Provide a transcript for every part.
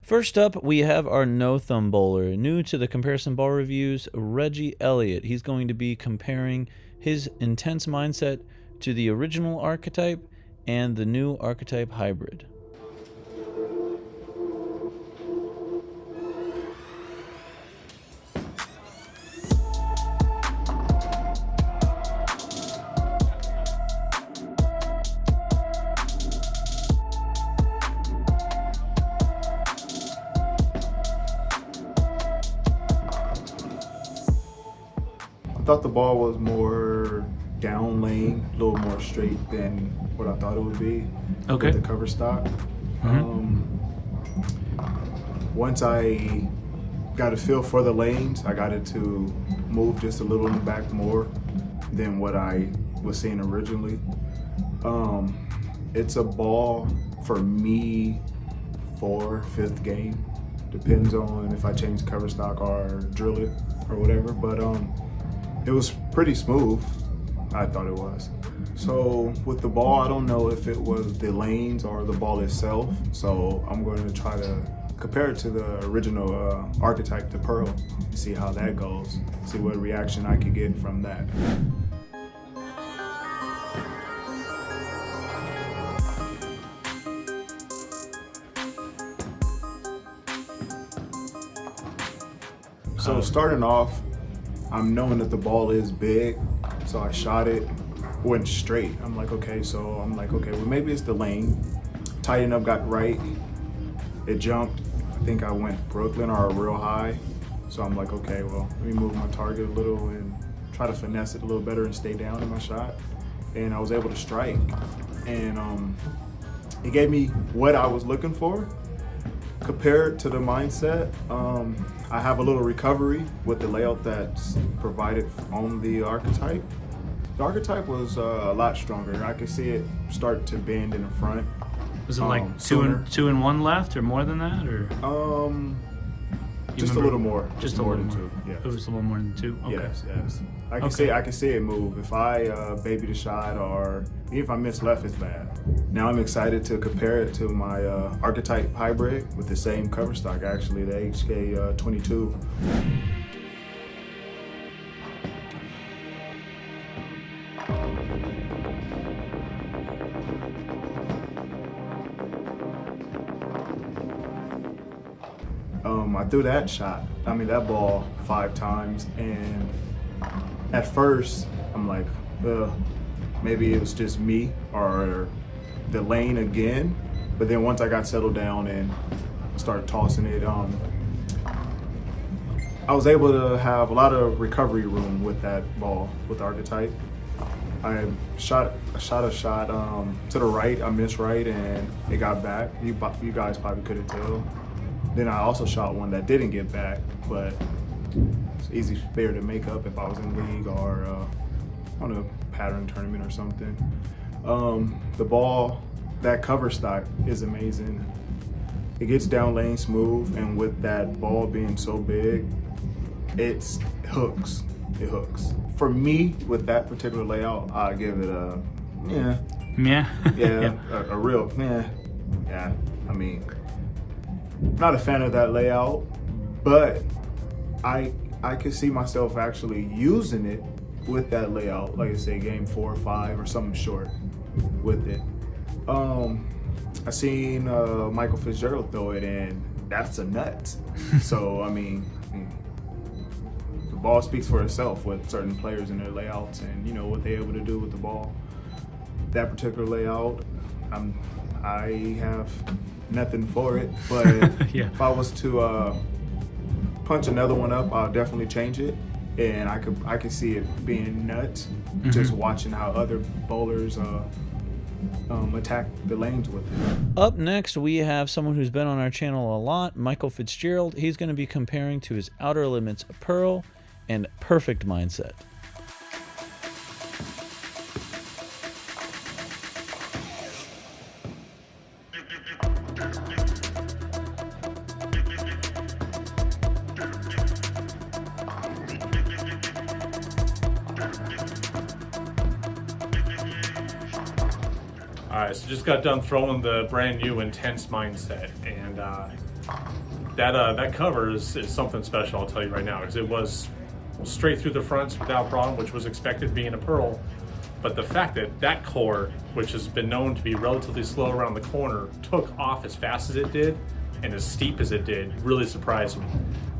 First up, we have our no-thumb bowler. New to the comparison ball reviews, Reggie Elliott. He's going to be comparing his intense mindset to the original archetype and the new archetype hybrid. I thought the ball was more down lane, a little more straight than what I thought it would be. Okay. With the cover stock. Once I got a feel for the lanes, I got it to move just a little in the back more than what I was seeing originally. It's a ball for me for fifth game. Depends on if I change cover stock or drill it or whatever, but it was pretty smooth. I thought it was. So with the ball, I don't know if it was the lanes or the ball itself. So I'm going to try to compare it to the original archetype, the Pearl, and see how that goes. See what reaction I could get from that. So starting off, I'm knowing that the ball is big, so I shot it, went straight. I'm like, okay, well maybe it's the lane. Tightened up, got right. It jumped. I think I went Brooklyn or real high. So I'm like, okay, well, let me move my target a little and try to finesse it a little better and stay down in my shot. And I was able to strike. And it gave me what I was looking for. Compared to the mindset, I have a little recovery with the layout that's provided on the archetype. The archetype was a lot stronger. I could see it start to bend in the front. Was it like two and one left, or more than that, or? Just a little more. Just more a little than more. two. Yeah. It was a little more than two. Okay. Yes. I can see it move. If I baby the shot, or even if I miss left, it's bad. Now I'm excited to compare it to my archetype hybrid with the same cover stock. Actually, the HK 22. I threw that ball 5 times, and at first I'm like, maybe it was just me or the lane again. But then once I got settled down and started tossing it, I was able to have a lot of recovery room with that ball, with the archetype. I shot a shot to the right, I missed right, and it got back. You guys probably couldn't tell. Then I also shot one that didn't get back, but it's easy fair to make up if I was in league or on a pattern tournament or something. The ball, that cover stock is amazing. It gets down lane smooth, and with that ball being so big, it hooks. It hooks. For me, with that particular layout, I give it a a real yeah. I mean, not a fan of that layout, but I could see myself actually using it with that layout, like I say, game 4 or 5 or something short with it. I seen Michael Fitzgerald throw it, and that's a nut. So I mean, the ball speaks for itself with certain players and their layouts, and you know what they're able to do with the ball. That particular layout, I have nothing for it, but if I was to punch another one up, I'll definitely change it. And I could see it being nuts, just watching how other bowlers attack the lanes with it. Up next, we have someone who's been on our channel a lot, Michael Fitzgerald. He's going to be comparing to his Outer Limits Pearl and Perfect Mindset. All right, so just got done throwing the brand new Intense Mindset, and that cover is something special, I'll tell you right now, because it was straight through the fronts without problem, which was expected being a pearl. But the fact that that core, which has been known to be relatively slow around the corner, took off as fast as it did and as steep as it did really surprised me.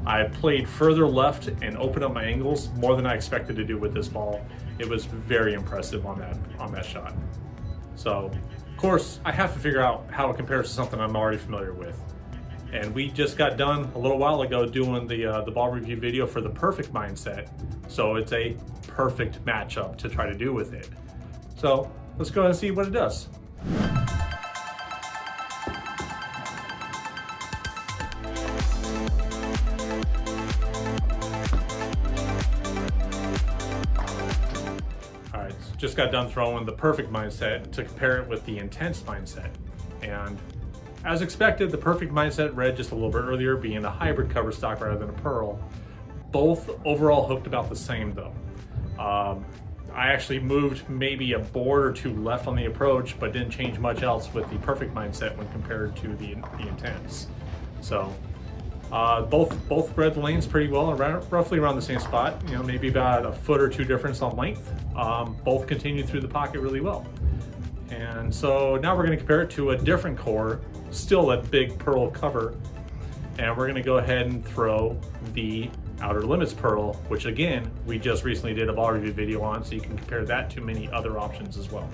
I played further left and opened up my angles more than I expected to do with this ball. It was very impressive on that shot. So, of course, I have to figure out how it compares to something I'm already familiar with. And we just got done a little while ago doing the ball review video for the perfect mindset. So it's a perfect matchup to try to do with it. So let's go ahead and see what it does. All right, so just got done throwing the perfect mindset to compare it with the intense mindset. And as expected, the perfect mindset read just a little bit earlier, being a hybrid cover stock rather than a pearl. Both overall hooked about the same though. I actually moved maybe a board or two left on the approach, but didn't change much else with the perfect mindset when compared to the intense. So both read the lanes pretty well, roughly around the same spot. You know, maybe about a foot or two difference on length. Both continued through the pocket really well. And so now we're going to compare it to a different core, still a big pearl cover, and we're going to go ahead and throw the Outer Limits pearl, which again we just recently did a ball review video on, so you can compare that to many other options as well.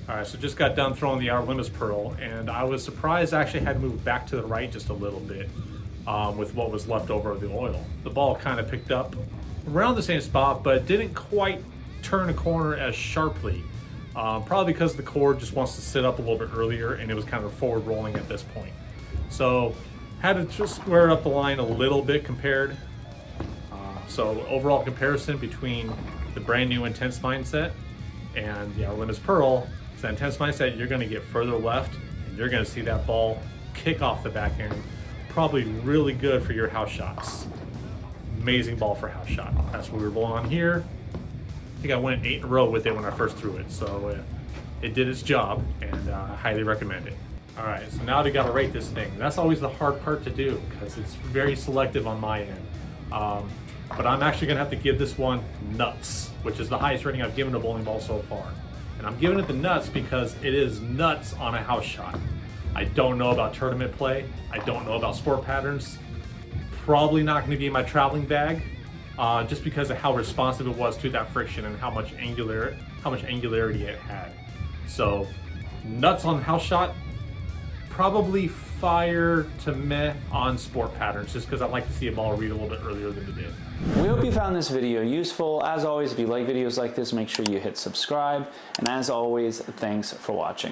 All right, so just got done throwing the Outer Limits pearl, and I was surprised I actually had to move back to the right just a little bit with what was left over of the oil. The ball kind of picked up around the same spot, but didn't quite turn a corner as sharply, probably because the core just wants to sit up a little bit earlier, and it was kind of forward rolling at this point. So had to just square up the line a little bit compared. So overall comparison between the brand new intense mindset and the Outer Limits pearl. So intense mindset, you're going to get further left, and you're going to see that ball kick off the back end. Probably really good for your house shots. Amazing ball for house shot. That's what we were rolling on here. I think I went 8 in a row with it when I first threw it, so it did its job, and I highly recommend it. All right, so now we got to rate this thing. That's always the hard part to do because it's very selective on my end. But I'm actually going to have to give this one nuts, which is the highest rating I've given a bowling ball so far. And I'm giving it the nuts because it is nuts on a house shot. I don't know about tournament play. I don't know about sport patterns. Probably not going to be in my traveling bag, just because of how responsive it was to that friction and how much angularity it had. So nuts on house shot, probably fire to meh on sport patterns, just because I like to see a ball read a little bit earlier than it did. We hope you found this video useful. As always, if you like videos like this, make sure you hit subscribe. And as always, thanks for watching.